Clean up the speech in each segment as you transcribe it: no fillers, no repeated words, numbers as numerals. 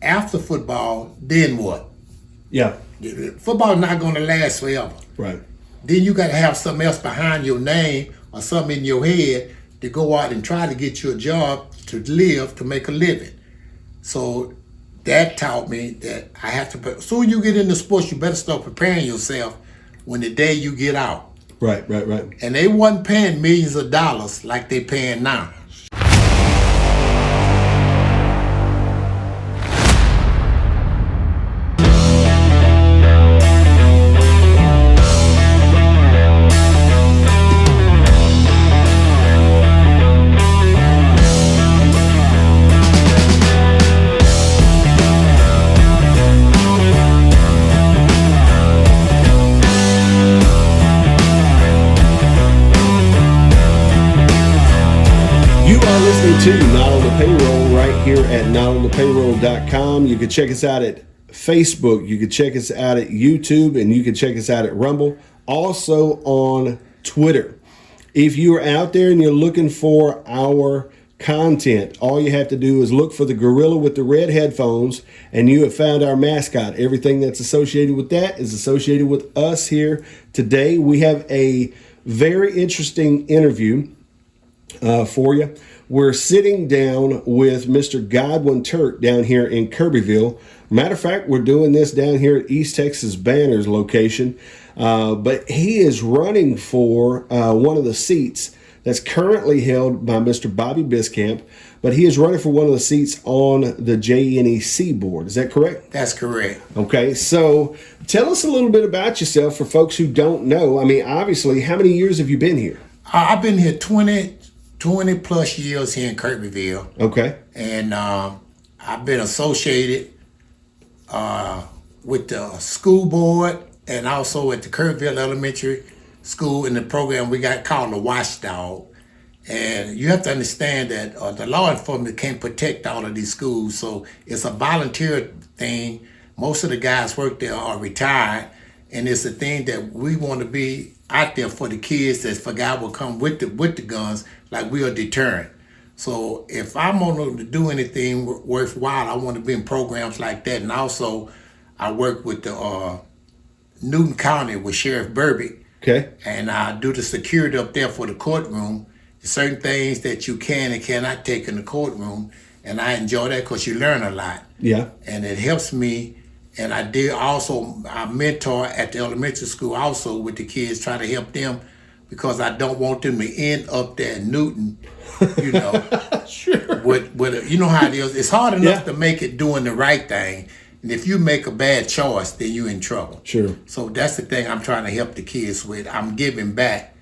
after football, then what? Yeah. Football is not going to last forever. Right. Then you got to have something else behind your name or something in your head to go out and try to get you a job to live, to make a living. So that taught me that I have to, soon you get into sports, you better start preparing yourself when the day you get out. Right. And they wasn't paying millions of dollars like they paying now. To Not On The Payroll right here at notonthepayroll.com. You can check us out at Facebook. You can check us out at YouTube, and you can check us out at Rumble. Also on Twitter. If you're out there and you're looking for our content, all you have to do is look for the gorilla with the red headphones, and you have found our mascot. Everything that's associated with that is associated with us here today. We have a very interesting interview for you. We're sitting down with Mr. Godwin Turk down here in Kirbyville. Matter of fact, we're doing this down here at East Texas Banners location. But he is running for one of the seats that's currently held by Mr. Bobby Biscamp. But he is running for one of the seats on the JNEC Board. Is that correct? That's correct. Okay, so tell us a little bit about yourself for folks who don't know. I mean, obviously, how many years have you been here? I've been here 20 plus years here in KIRBYVILLE. Okay. And I've been associated with the school board and also at the KIRBYVILLE Elementary School in the program we got called the Watchdog. And you have to understand that the law enforcement can't protect all of these schools, so it's a volunteer thing. Most of the guys work there are retired, and it's a thing that we want to be out there for the kids that forgot will come with the guns, like we are deterrent. So if I'm going to do anything worthwhile, I want to be in programs like that. And also, I work with the Newton County with Sheriff Burbick. Okay. And I do the security up there for the courtroom. There's certain things that you can and cannot take in the courtroom, and I enjoy that because you learn a lot. Yeah. And it helps me. And I mentor at the elementary school also with the kids, try to help them because I don't want them to end up there in Newton, you know. Sure. With you know how it is. It's hard enough to make it doing the right thing. And if you make a bad choice, then you're in trouble. Sure. So that's the thing I'm trying to help the kids with. I'm giving back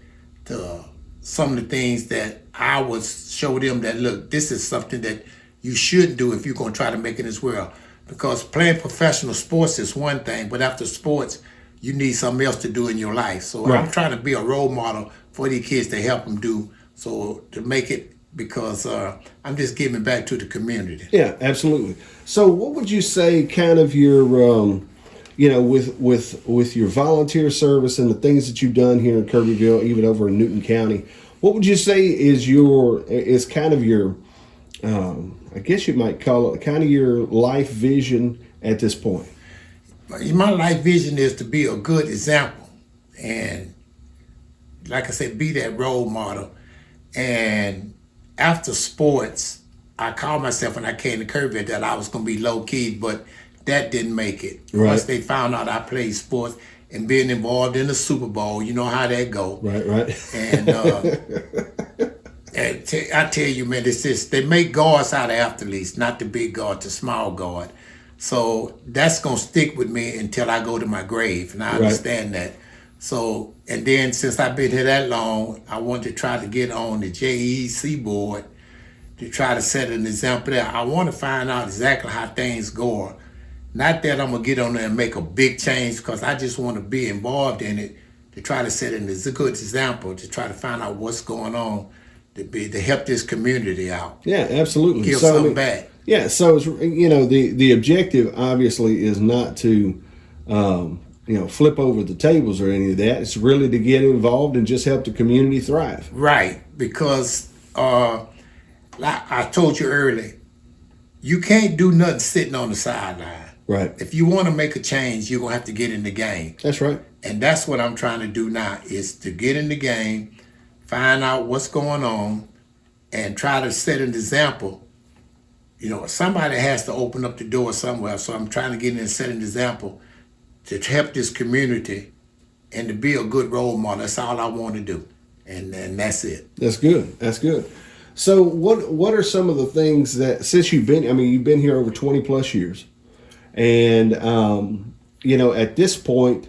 to some of the things that I would show them that, look, this is something that you should do if you're going to try to make it in this world. Because playing professional sports is one thing, but after sports, you need something else to do in your life. So right. I'm trying to be a role model for these kids to help them do, so to make it, because I'm just giving back to the community. Yeah, absolutely. So what would you say kind of your, with your volunteer service and the things that you've done here in KIRBYVILLE, even over in Newton County, what would you say is kind of your, I guess you might call it kind of your life vision at this point? My life vision is to be a good example. And like I said, be that role model. And after sports, I called myself when I came to KIRBYVILLE that I was going to be low key, but that didn't make it. Right. Once they found out I played sports and being involved in the Super Bowl, you know how that go. Right. And I tell you, man, it's just, they make guards out of athletes, not the big guard, the small guard. So that's going to stick with me until I go to my grave, and I understand that. So, and then since I've been here that long, I want to try to get on the JNEC Board to try to set an example there. I want to find out exactly how things go. Not that I'm going to get on there and make a big change, because I just want to be involved in it to try to set a good example, to try to find out what's going on, to help this community out. Yeah, absolutely. Give something back. Yeah, so it's, the objective obviously is not to flip over the tables or any of that. It's really to get involved and just help the community thrive. Right, because like I told you earlier, you can't do nothing sitting on the sideline. Right. If you want to make a change, you're going to have to get in the game. That's right. And that's what I'm trying to do now, is to get in the game, find out what's going on, and try to set an example. You know, somebody has to open up the door somewhere, so I'm trying to get in and set an example to help this community and to be a good role model. That's all I want to do, and that's it. That's good. That's good. So what are some of the things that, since you've been here over 20 plus years, and you know, at this point,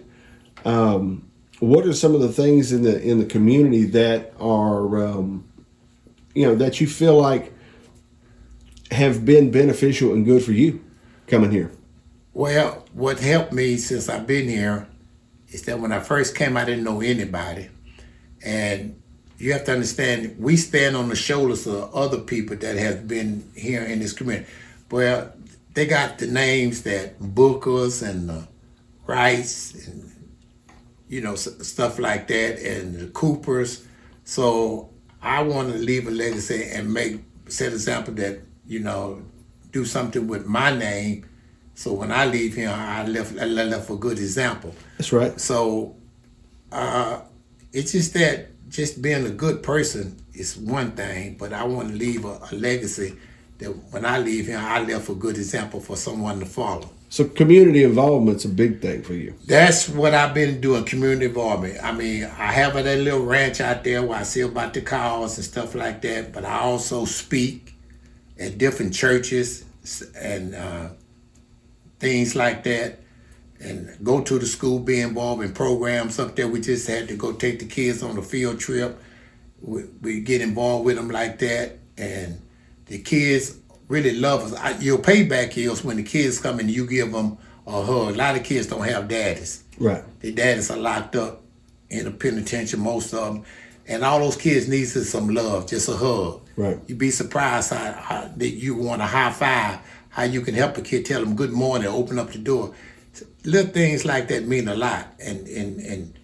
what are some of the things in the community that are you know, that you feel like have been beneficial and good for you coming here? Well, what helped me since I've been here is that when I first came, I didn't know anybody. And you have to understand, we stand on the shoulders of other people that have been here in this community. Well, they got the names that Bookers and Rice and, you know, stuff like that, and the Coopers. So I want to leave a legacy and set an example that, you know, do something with my name. So when I leave here, I left a good example. That's right. So it's just that just being a good person is one thing, but I want to leave a legacy that when I leave here, I left a good example for someone to follow. So community involvement's a big thing for you. That's what I've been doing, community involvement. I mean, I have that little ranch out there where I see about the cows and stuff like that, but I also speak at different churches and things like that, and go to the school, be involved in programs up there. We just had to go take the kids on a field trip. We get involved with them like that, and the kids really love us. Your payback is when the kids come and you give them a hug. A lot of kids don't have daddies. Right. Their daddies are locked up in the penitentiary, most of them, and all those kids need is some love, just a hug. Right. You'd be surprised how that you want a high five, how you can help a kid, tell them good morning, open up the door. Little things like that mean a lot. And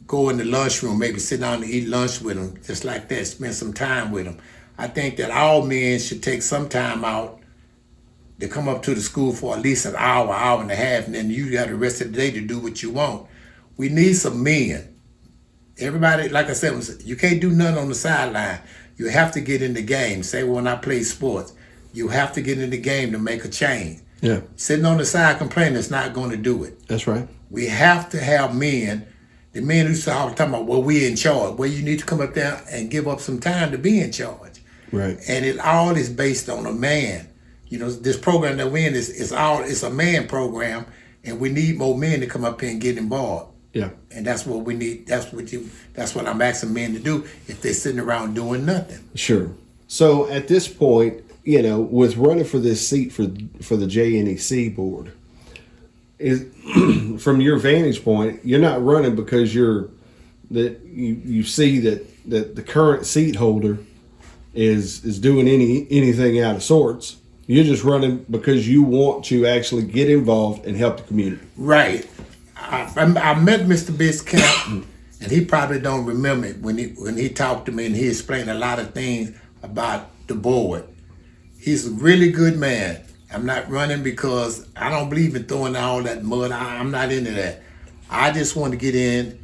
go in the lunchroom, maybe sit down and eat lunch with them, just like that, spend some time with them. I think that all men should take some time out to come up to the school for at least an hour, hour and a half, and then you got the rest of the day to do what you want. We need some men. Everybody, like I said, you can't do nothing on the sideline. You have to get in the game. Say when I play sports, you have to get in the game to make a change. Yeah. Sitting on the side complaining is not going to do it. That's right. We have to have men, the men who say all the time about, well, we're in charge. Well, you need to come up there and give up some time to be in charge. Right. And it all is based on a man. You know, this program that we're in it's a man program, and we need more men to come up here and get involved. Yeah. And that's what we need. That's what I'm asking men to do if they're sitting around doing nothing. Sure. So at this point, you know, with running for this seat for the JNEC board, is from your vantage point, you're not running because you see that the current seat holder is doing anything out of sorts. You're just running because you want to actually get involved and help the community. Right. I met Mr. Biscamp, and he probably don't remember it when he talked to me and he explained a lot of things about the board. He's a really good man. I'm not running because I don't believe in throwing all that mud. I'm not into that. I just want to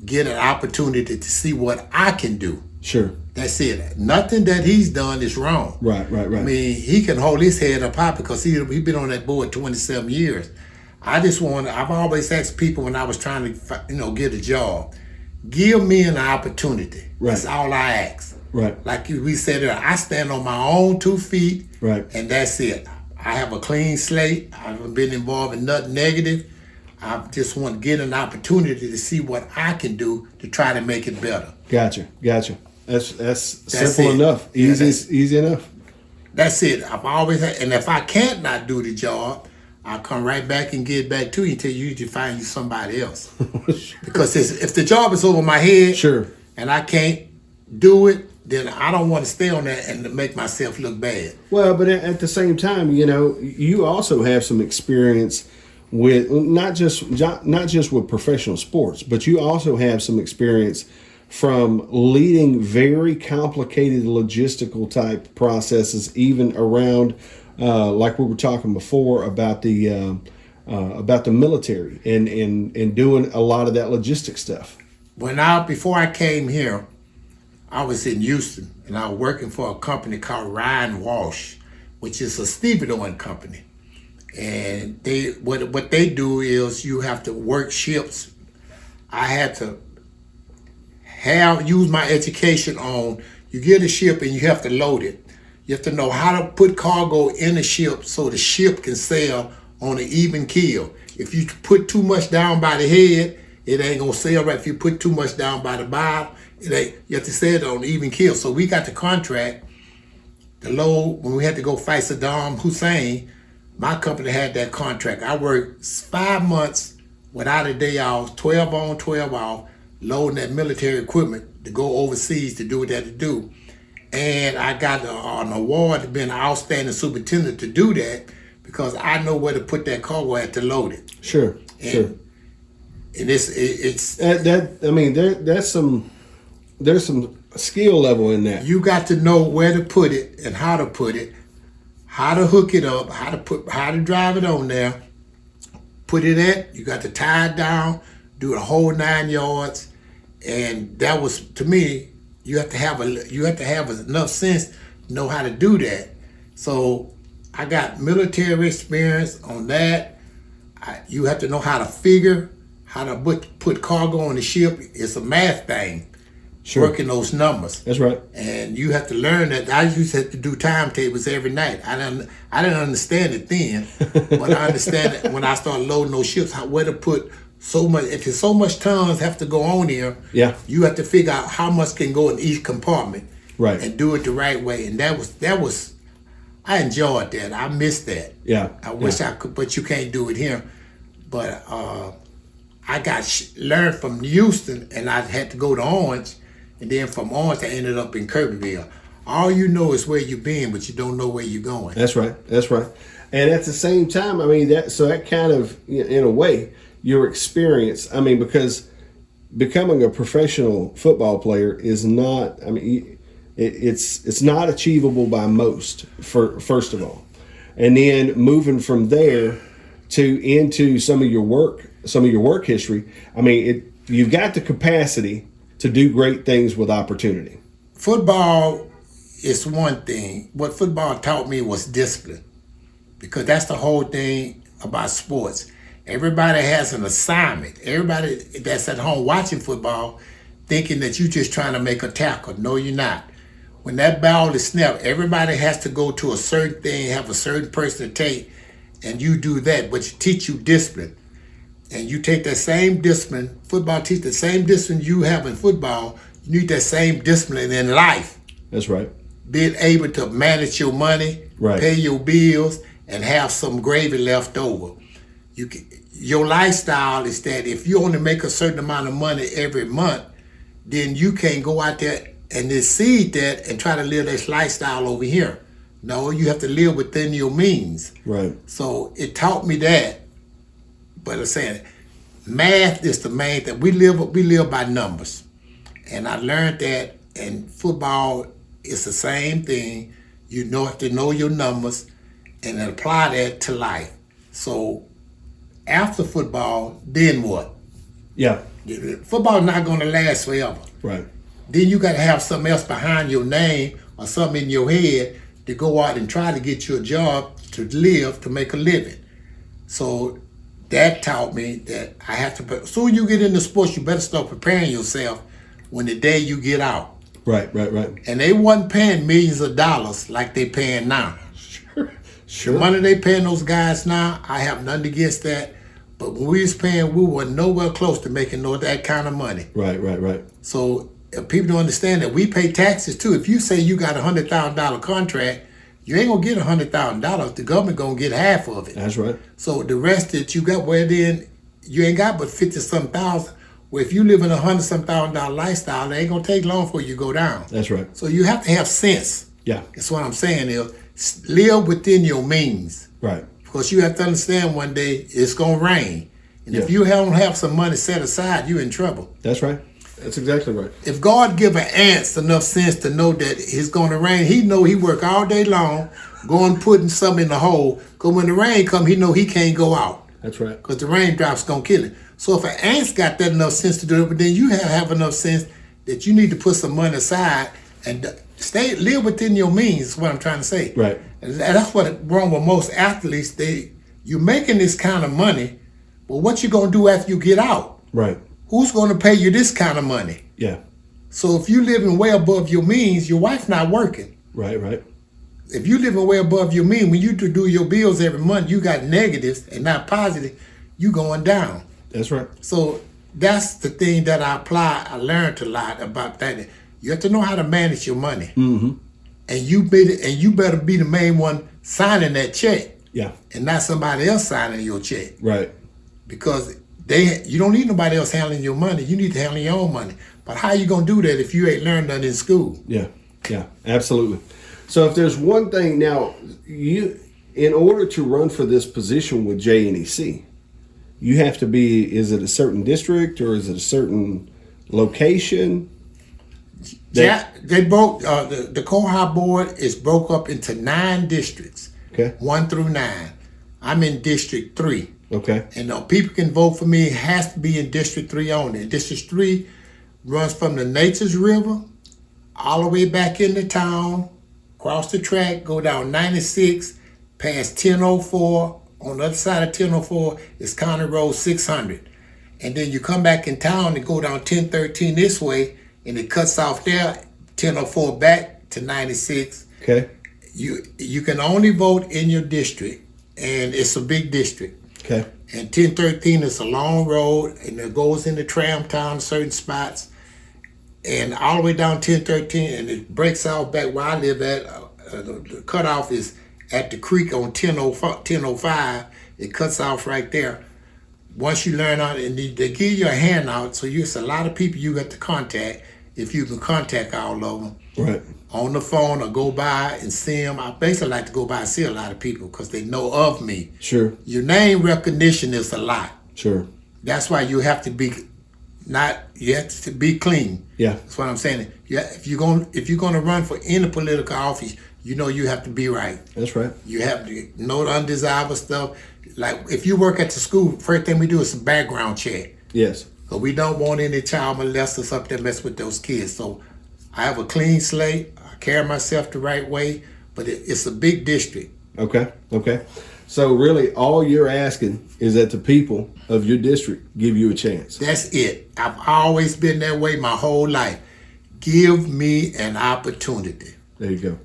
get an opportunity to see what I can do. Sure. That's it. Nothing that he's done is wrong. Right. I mean, he can hold his head up high because he's been on that board 27 years. I've always asked people when I was trying to, get a job, give me an opportunity. Right. That's all I ask. Right. Like we said earlier, I stand on my own 2 feet. Right. And that's it. I have a clean slate. I haven't been involved in nothing negative. I just want to get an opportunity to see what I can do to try to make it better. Gotcha. That's simple enough. Easy enough. That's it. I've always had, and if I can't not do the job, I'll come right back and get back to you until you find you somebody else. Because if the job is over my head, sure, and I can't do it, then I don't want to stay on that and make myself look bad. Well, but at the same time, you also have some experience with not just with professional sports, but you also have some experience from leading very complicated logistical type processes, even around like we were talking before about the military and doing a lot of that logistic stuff. Before I came here, I was in Houston, and I was working for a company called Ryan Walsh, which is a stevedoring company. And what they do is you have to work ships. I had to use my education on, you get a ship and you have to load it. You have to know how to put cargo in the ship so the ship can sail on an even keel. If you put too much down by the head, it ain't gonna sail right. If you put too much down by the bottom, you have to sail it on an even keel. So we got the contract, the load, when we had to go fight Saddam Hussein, my company had that contract. I worked 5 months without a day off, 12 on, 12 off, loading that military equipment to go overseas to do what they had to do. And I got an award to be an outstanding superintendent to do that because I know where to put that cargo at to load it. Sure. And it's there's some skill level in that. You got to know where to put it and how to put it, how to hook it up, how to drive it on there, put it at. You got to tie it down, do the whole 9 yards, and that was, to me, you have to have enough sense to know how to do that. So I got military experience on that. You have to know how to figure, how to put cargo on the ship. It's a math thing. Sure. Working those numbers. That's right. And you have to learn that. I used to have to do timetables every night. I didn't understand it then, but I understand it when I started loading those ships, where to put so much. If there's so much tons have to go on here, you have to figure out how much can go in each compartment, right, and do it the right way. And that was I enjoyed that. I missed that. Yeah. I wish I could, but you can't do it here. But I got learned from Houston, and I had to go to Orange. And then from Orange, I ended up in KIRBYVILLE. All you know is where you've been, but you don't know where you're going. That's right. That's right. And at the same time, I mean, that kind of, in a way, your experience, I mean, because becoming a professional football player is not, I mean, it's not achievable by most, first of all. And then moving from there into some of your work history, I mean, you've got the capacity to do great things with opportunity. Football is one thing. What football taught me was discipline, because that's the whole thing about sports. Everybody has an assignment. Everybody that's at home watching football thinking that you're just trying to make a tackle. No, you're not. When that ball is snapped, everybody has to go to a certain thing, have a certain person to take, and you do that, but you teach you discipline. And you take that same discipline, football teach the same discipline you have in football, you need that same discipline in life. That's right. Being able to manage your money, right, pay your bills, and have some gravy left over. Your lifestyle is that if you only make a certain amount of money every month, then you can't go out there and exceed that and try to live this lifestyle over here. No, you have to live within your means. Right. So it taught me that. But I'm saying, math is the main thing. We live by numbers, and I learned that. And football is the same thing. You have to know your numbers and apply that to life. So after football, then what? Yeah. Football is not going to last forever. Right. Then you got to have something else behind your name or something in your head to go out and try to get you a job to live, to make a living. So that taught me that I have to, soon you get into sports, you better start preparing yourself when the day you get out. Right. And they wasn't paying millions of dollars like they paying now. Sure. The money they paying those guys now, I have nothing against that. But when we was paying, we were nowhere close to making that kind of money. Right. So if people don't understand that we pay taxes too. If you say you got a $100,000 contract, you ain't gonna get $100,000. The government gonna get half of it. That's right. So the rest that you got, well then you ain't got but 50-some thousand. Well, if you live in a $100-some thousand lifestyle, it ain't gonna take long for you to go down. That's right. So you have to have sense. Yeah. That's what I'm saying is live within your means. Right. Because you have to understand one day it's gonna rain. And if you don't have some money set aside, you're in trouble. That's right. That's exactly right. If God give an ant enough sense to know that it's going to rain, he know he work all day long going putting something in the hole. Because when the rain come, he know he can't go out. That's right. Because the raindrops going to kill him. So if an ant's got that enough sense to do it, but then you have enough sense that you need to put some money aside and live within your means, is what I'm trying to say. Right. And that's what wrong with most athletes. You're making this kind of money, but what you going to do after you get out? Right. Who's going to pay you this kind of money? Yeah. So if you living way above your means, your wife not working. Right, right. If you living way above your means, when you do your bills every month, you got negatives and not positive, you going down. That's right. So that's the thing that I learned a lot about that. You have to know how to manage your money. Mm-hmm. And you better be the main one signing that check. Yeah. And not somebody else signing your check. Right. Because you don't need nobody else handling your money. You need to handle your own money. But how you gonna do that if you ain't learned that in school? Yeah. Yeah. Absolutely. So if there's one thing now, in order to run for this position with JNEC, you have to be, is it a certain district or is it a certain location? They broke, the Co-Op Board is broke up into 9 districts. Okay. 1 through 9. I'm in District 3. Okay. And people can vote for me. It has to be in District 3 only. District 3 runs from the Nature's River all the way back into town, cross the track, go down 96, past 1004. On the other side of 1004 is County Road 600. And then you come back in town and go down 1013 this way, and it cuts off there, 1004 back to 96. Okay. You can only vote in your district, and it's a big district. Okay. And 1013 is a long road, and it goes into Tram Town, certain spots, and all the way down 1013, and it breaks off back where I live at. The cutoff is at the creek on 1005. It cuts off right there. Once you learn out, and they give you a handout, so it's a lot of people you got to contact, if you can contact all of them. Right. On the phone or go by and see them. I basically like to go by and see a lot of people because they know of me. Sure. Your name recognition is a lot. Sure. That's why you have to be clean. Yeah. That's what I'm saying. If you're gonna run for any political office, you have to be right. That's right. You have to know the undesirable stuff. Like if you work at the school, first thing we do is a background check. Yes. Because we don't want any child molesters up there mess with those kids. So I have a clean slate. I carry myself the right way, but it's a big district. Okay. Okay. So really all you're asking is that the people of your district give you a chance. That's it. I've always been that way my whole life. Give me an opportunity. There you go.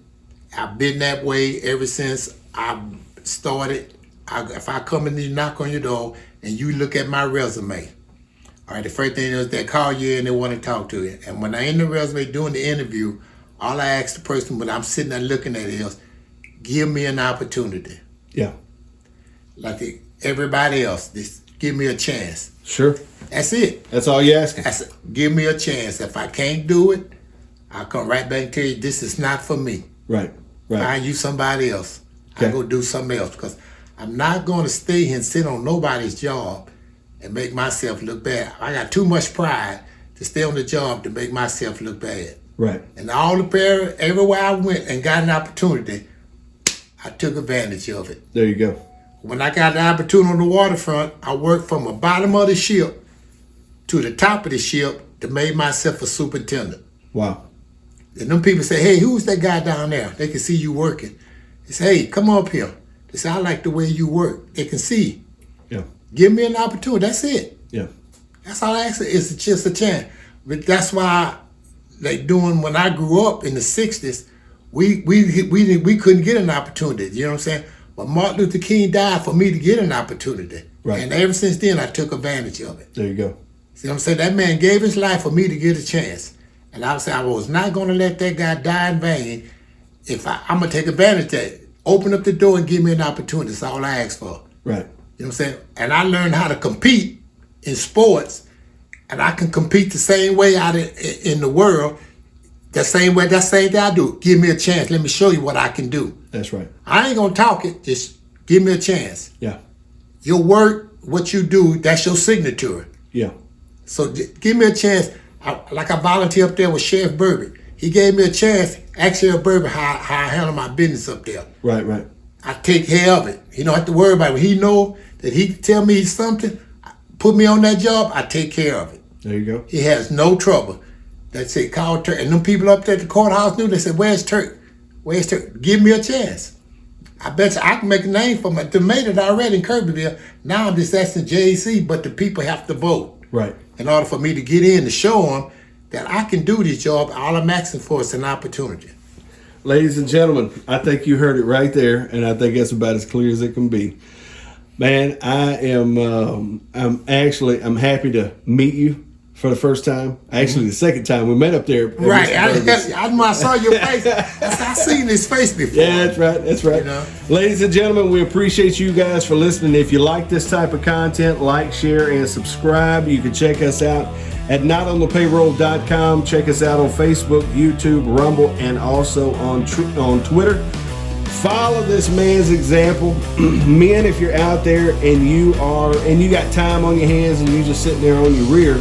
I've been that way ever since I started. If I come in and knock on your door and you look at my resume, all right, the first thing is they call you and they want to talk to you. And when I end the resume doing the interview, all I ask the person when I'm sitting there looking at it is, give me an opportunity. Yeah. Like everybody else, just give me a chance. Sure. That's it. That's all you're asking. Give me a chance. If I can't do it, I'll come right back and tell you this is not for me. Right. Right. Find you somebody else. Okay. I go do something else because I'm not going to stay here and sit on nobody's job and make myself look bad. I got too much pride to stay on the job to make myself look bad. Right. And everywhere I went and got an opportunity, I took advantage of it. There you go. When I got the opportunity on the waterfront, I worked from the bottom of the ship to the top of the ship to make myself a superintendent. Wow. And them people say, hey, who's that guy down there? They can see you working. They say, hey, come up here. They say, I like the way you work. They can see. Yeah. Give me an opportunity. That's it. Yeah. That's all I ask. It's just a chance. But that's why, when I grew up in the 60s, we couldn't get an opportunity. You know what I'm saying? But Martin Luther King died for me to get an opportunity. Right. And ever since then, I took advantage of it. There you go. See what I'm saying? That man gave his life for me to get a chance. And I was not going to let that guy die in vain. I'm going to take advantage of that. Open up the door and give me an opportunity. That's all I ask for. Right. You know what I'm saying? And I learned how to compete in sports. And I can compete the same way out in the world. That same thing I do. Give me a chance. Let me show you what I can do. That's right. I ain't going to talk it. Just give me a chance. Yeah. Your work, what you do, that's your signature. Yeah. So give me a chance. I volunteer up there with Sheriff Burby. he gave me a chance. Actually, a Burby how I handle my business up there. Right, right. I take care of it. He don't have to worry about it. He know that he tell me something, put me on that job, I take care of it. There you go. He has no trouble. That's it, call Turk. And them people up there at the courthouse knew, they said, where's Turk? Where's Turk? Give me a chance. I bet you I can make a name for my, they made it already in Kirbyville. Now I'm just asking JEC, but the people have to vote. Right. In order for me to get in to show them that I can do this job, all I'm asking for is an opportunity. Ladies and gentlemen, I think you heard it right there, and I think that's about as clear as it can be. Man, I am I'm happy to meet you for the first time. Actually, the second time we met up there. Right. I saw your face. I seen his face before. Yeah, that's right. That's right. You know? Ladies and gentlemen, we appreciate you guys for listening. If you like this type of content, like, share, and subscribe. You can check us out at notonthepayroll.com. Check us out on Facebook, YouTube, Rumble, and also on Twitter. Follow this man's example. Men, if you're out there and you got time on your hands and you just sitting there on your rear,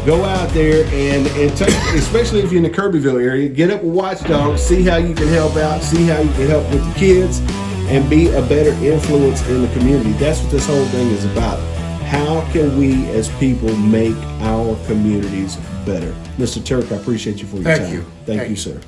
go out there and take, especially if you're in the Kirbyville area, get up with Watchdog, see how you can help out, see how you can help with the kids, and be a better influence in the community. That's what this whole thing is about. How can we as people make our communities better? Mr. Turk, I appreciate you for your time. Thank you. Thank you, sir.